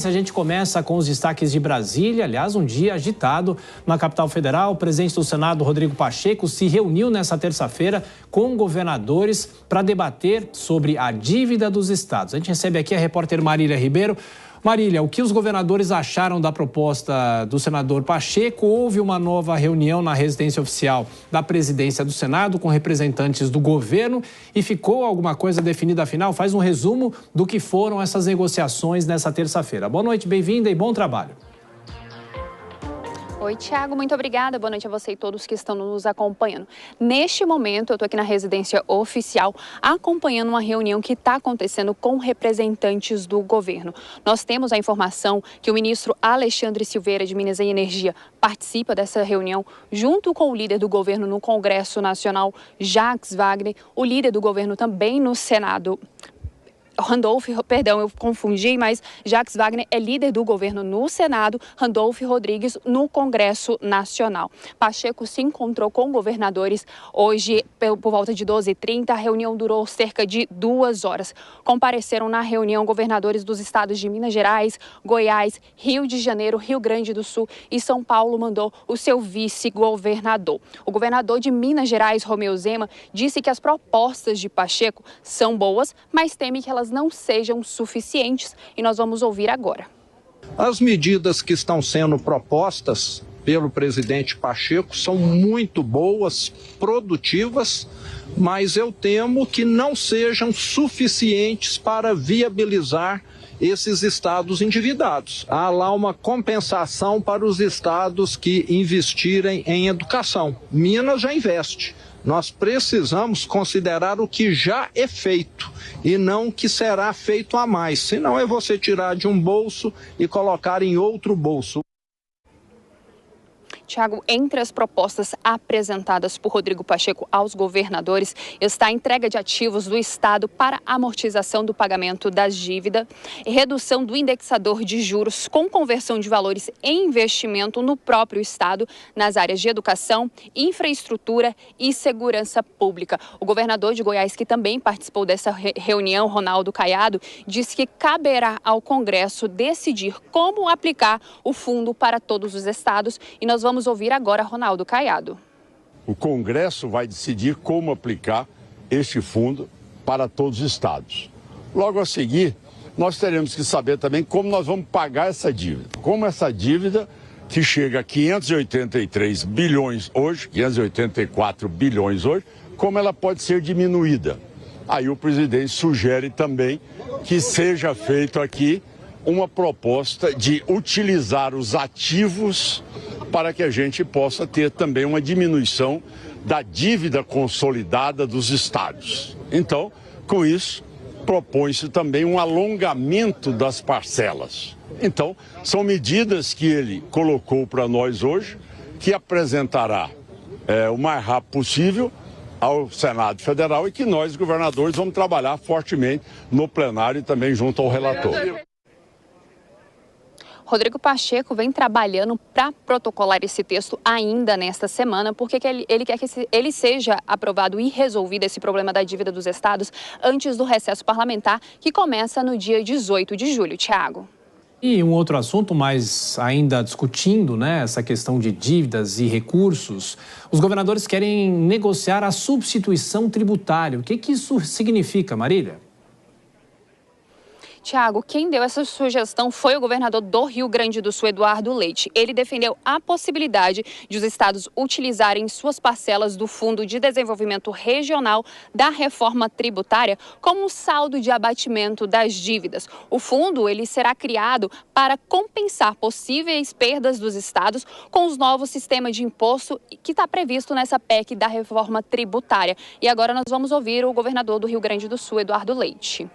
A gente começa com os destaques de Brasília, aliás, um dia agitado na capital federal. O presidente do Senado, Rodrigo Pacheco, se reuniu nesta terça-feira com governadores para debater sobre a dívida dos estados. A gente recebe aqui a repórter Marília Ribeiro. Marília, o que os governadores acharam da proposta do senador Pacheco? Houve uma nova reunião na residência oficial da presidência do Senado com representantes do governo e ficou alguma coisa definida afinal? Faz um resumo do que foram essas negociações nessa terça-feira. Boa noite, bem-vinda e bom trabalho. Oi, Thiago, muito obrigada. Boa noite a você e todos que estão nos acompanhando. Neste momento, eu estou aqui na residência oficial acompanhando uma reunião que está acontecendo com representantes do governo. Nós temos a informação que o ministro Alexandre Silveira, de Minas e Energia, participa dessa reunião junto com o líder do governo no Congresso Nacional, Jacques Wagner, o líder do governo também no Senado. Eu confundi, mas Jacques Wagner é líder do governo no Senado, Randolfo Rodrigues no Congresso Nacional. Pacheco se encontrou com governadores hoje por volta de 12h30. A reunião durou cerca de 2 horas. Compareceram na reunião governadores dos estados de Minas Gerais, Goiás, Rio de Janeiro, Rio Grande do Sul e São Paulo mandou o seu vice-governador. O governador de Minas Gerais, Romeu Zema, disse que as propostas de Pacheco são boas, mas teme que elas não sejam suficientes e nós vamos ouvir agora. As medidas que estão sendo propostas pelo presidente Pacheco são muito boas, produtivas, mas eu temo que não sejam suficientes para viabilizar esses estados endividados. Há lá uma compensação para os estados que investirem em educação. Minas já investe. Nós precisamos considerar o que já é feito e não o que será feito a mais. Senão é você tirar de um bolso e colocar em outro bolso. Tiago, entre as propostas apresentadas por Rodrigo Pacheco aos governadores está a entrega de ativos do Estado para amortização do pagamento das dívidas, redução do indexador de juros com conversão de valores em investimento no próprio Estado, nas áreas de educação, infraestrutura e segurança pública. O governador de Goiás, que também participou dessa reunião, Ronaldo Caiado, disse que caberá ao Congresso decidir como aplicar o fundo para todos os estados e nós vamos ouvir agora Ronaldo Caiado. O Congresso vai decidir como aplicar este fundo para todos os estados. Logo a seguir, nós teremos que saber também como nós vamos pagar essa dívida. Como essa dívida, que chega a 583 bilhões hoje, 584 bilhões hoje, como ela pode ser diminuída. Aí o presidente sugere também que seja feito aqui uma proposta de utilizar os ativos para que a gente possa ter também uma diminuição da dívida consolidada dos estados. Então, com isso, propõe-se também um alongamento das parcelas. Então, são medidas que ele colocou para nós hoje, que apresentará o mais rápido possível ao Senado Federal e que nós, governadores, vamos trabalhar fortemente no plenário e também junto ao relator. Rodrigo Pacheco vem trabalhando para protocolar esse texto ainda nesta semana, porque ele quer que ele seja aprovado e resolvido esse problema da dívida dos estados antes do recesso parlamentar, que começa no dia 18 de julho. Tiago. E um outro assunto, mas ainda discutindo, né, essa questão de dívidas e recursos, os governadores querem negociar a substituição tributária. O que isso significa, Marília? Tiago, quem deu essa sugestão foi o governador do Rio Grande do Sul, Eduardo Leite. Ele defendeu a possibilidade de os estados utilizarem suas parcelas do Fundo de Desenvolvimento Regional da Reforma Tributária como um saldo de abatimento das dívidas. O fundo ele será criado para compensar possíveis perdas dos estados com os novos sistemas de imposto que está previsto nessa PEC da Reforma Tributária. E agora nós vamos ouvir o governador do Rio Grande do Sul, Eduardo Leite.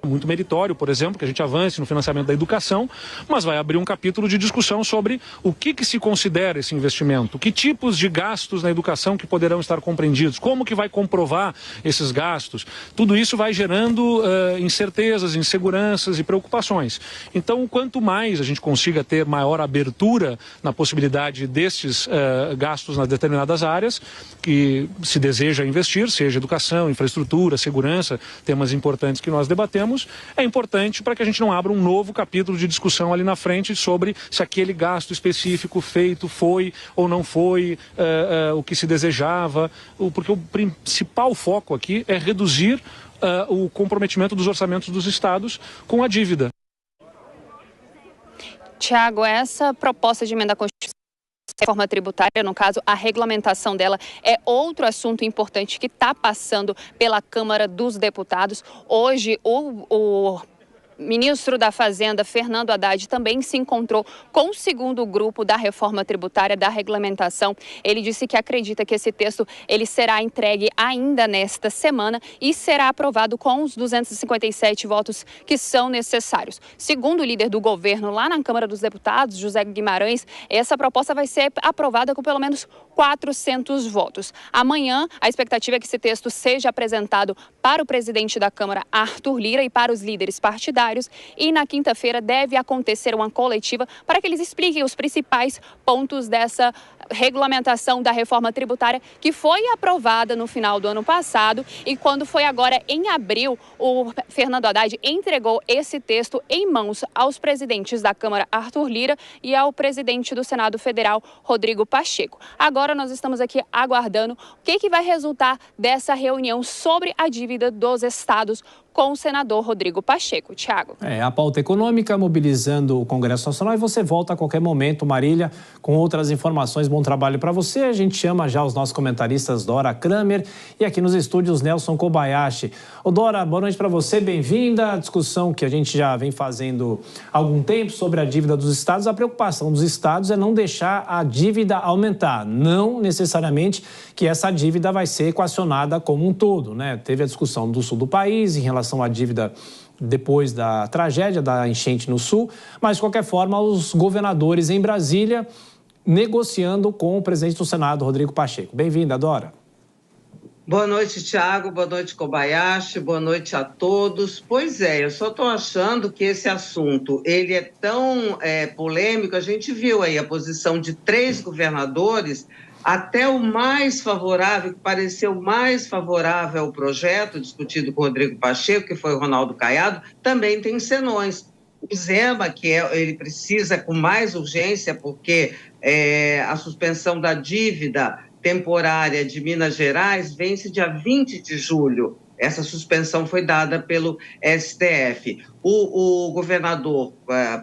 Muito meritório, por exemplo, que a gente avance no financiamento da educação, mas vai abrir um capítulo de discussão sobre o que se considera esse investimento, que tipos de gastos na educação que poderão estar compreendidos, como que vai comprovar esses gastos. Tudo isso vai gerando incertezas, inseguranças e preocupações. Então, quanto mais a gente consiga ter maior abertura na possibilidade desses gastos nas determinadas áreas que se deseja investir, seja educação, infraestrutura, segurança, temas importantes que nós debatemos, temos é importante para que a gente não abra um novo capítulo de discussão ali na frente sobre se aquele gasto específico feito foi ou não foi o que se desejava, porque o principal foco aqui é reduzir o comprometimento dos orçamentos dos estados com a dívida. Tiago, essa proposta de emenda à Constituição, reforma tributária, no caso, a regulamentação dela é outro assunto importante que está passando pela Câmara dos Deputados. Hoje, o ministro da Fazenda, Fernando Haddad, também se encontrou com o segundo grupo da reforma tributária, da regulamentação. Ele disse que acredita que esse texto ele será entregue ainda nesta semana e será aprovado com os 257 votos que são necessários. Segundo o líder do governo lá na Câmara dos Deputados, José Guimarães, essa proposta vai ser aprovada com pelo menos 400 votos. Amanhã, a expectativa é que esse texto seja apresentado para o presidente da Câmara, Arthur Lira, e para os líderes partidários. E na quinta-feira deve acontecer uma coletiva para que eles expliquem os principais pontos dessa regulamentação da reforma tributária que foi aprovada no final do ano passado, e quando foi agora em abril, o Fernando Haddad entregou esse texto em mãos aos presidentes da Câmara, Arthur Lira, e ao presidente do Senado Federal, Rodrigo Pacheco. Agora nós estamos aqui aguardando o que vai resultar dessa reunião sobre a dívida dos estados com o senador Rodrigo Pacheco. Tiago. A pauta econômica mobilizando o Congresso Nacional, e você volta a qualquer momento, Marília, com outras informações. Bom trabalho para você. A gente chama já os nossos comentaristas Dora Kramer e aqui nos estúdios Nelson Kobayashi. Ô Dora, boa noite para você, bem-vinda. A discussão que a gente já vem fazendo há algum tempo sobre a dívida dos estados. A preocupação dos estados é não deixar a dívida aumentar, não necessariamente que essa dívida vai ser equacionada como um todo, né? Teve a discussão do sul do país em relação à dívida depois da tragédia da enchente no sul, mas de qualquer forma os governadores em Brasília negociando com o presidente do Senado, Rodrigo Pacheco. Bem-vinda, Dora. Boa noite, Tiago. Boa noite, Kobayashi. Boa noite a todos. Pois é, eu só estou achando que esse assunto ele é tão polêmico. A gente viu aí a posição de 3 governadores, até o mais favorável, que pareceu mais favorável ao projeto discutido com o Rodrigo Pacheco, que foi o Ronaldo Caiado, também tem senões. O Zema, que ele precisa com mais urgência, porque a suspensão da dívida temporária de Minas Gerais vence dia 20 de julho. Essa suspensão foi dada pelo STF. O governador,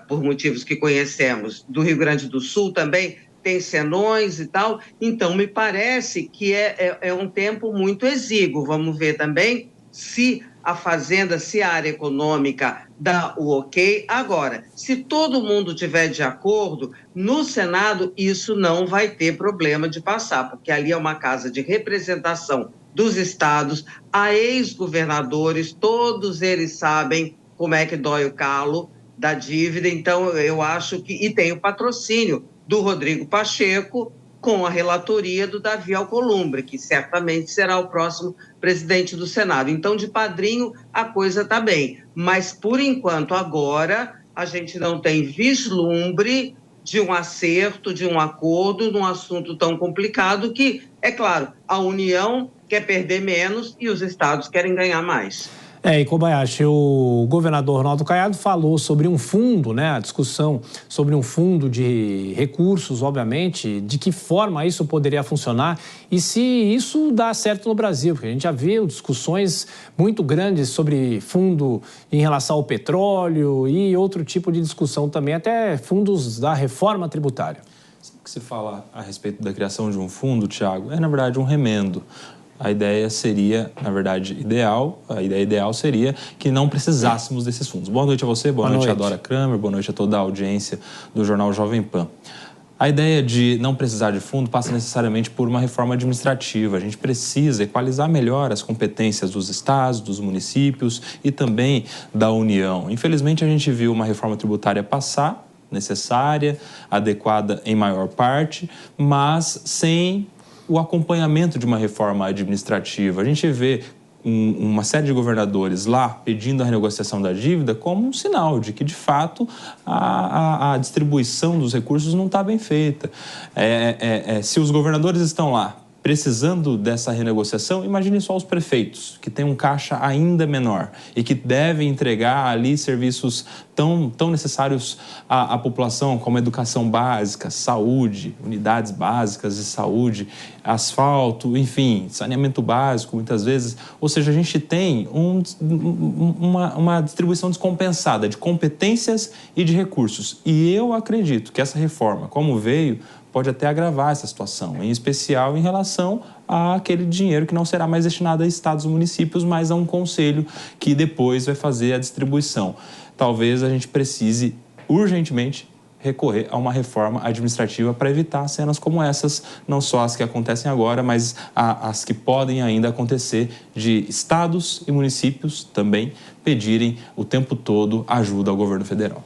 por motivos que conhecemos, do Rio Grande do Sul também tem senões e tal. Então, me parece que é um tempo muito exíguo. Vamos ver também se a Fazenda, se a área econômica dá o ok. Agora, se todo mundo tiver de acordo, no Senado isso não vai ter problema de passar, porque ali é uma casa de representação dos estados, há ex-governadores, todos eles sabem como é que dói o calo da dívida. Então, eu acho que... E tem o patrocínio do Rodrigo Pacheco, com a relatoria do Davi Alcolumbre, que certamente será o próximo presidente do Senado. Então, de padrinho, a coisa está bem. Mas, por enquanto, agora, a gente não tem vislumbre de um acerto, de um acordo, num assunto tão complicado que, é claro, a União quer perder menos e os estados querem ganhar mais. E Kobayashi, o governador Ronaldo Caiado falou sobre um fundo, né? A discussão sobre um fundo de recursos, obviamente, de que forma isso poderia funcionar e se isso dá certo no Brasil, porque a gente já viu discussões muito grandes sobre fundo em relação ao petróleo e outro tipo de discussão também, até fundos da reforma tributária. Sempre que se fala a respeito da criação de um fundo, Tiago, na verdade um remendo. A ideia seria, na verdade, a ideia ideal seria que não precisássemos desses fundos. Boa noite a você, boa noite a Dora Kramer, boa noite a toda a audiência do Jornal Jovem Pan. A ideia de não precisar de fundo passa necessariamente por uma reforma administrativa. A gente precisa equalizar melhor as competências dos estados, dos municípios e também da União. Infelizmente, a gente viu uma reforma tributária passar, necessária, adequada em maior parte, mas sem o acompanhamento de uma reforma administrativa. A gente vê uma série de governadores lá pedindo a renegociação da dívida como um sinal de que, de fato, a distribuição dos recursos não está bem feita. Se os governadores estão lá precisando dessa renegociação, imagine só os prefeitos, que têm um caixa ainda menor e que devem entregar ali serviços tão necessários à população, como educação básica, saúde, unidades básicas de saúde, asfalto, enfim, saneamento básico, muitas vezes. Ou seja, a gente tem uma distribuição descompensada de competências e de recursos. E eu acredito que essa reforma, como veio, pode até agravar essa situação, em especial em relação àquele dinheiro que não será mais destinado a estados e municípios, mas a um conselho que depois vai fazer a distribuição. Talvez a gente precise urgentemente recorrer a uma reforma administrativa para evitar cenas como essas, não só as que acontecem agora, mas as que podem ainda acontecer de estados e municípios também pedirem o tempo todo ajuda ao governo federal.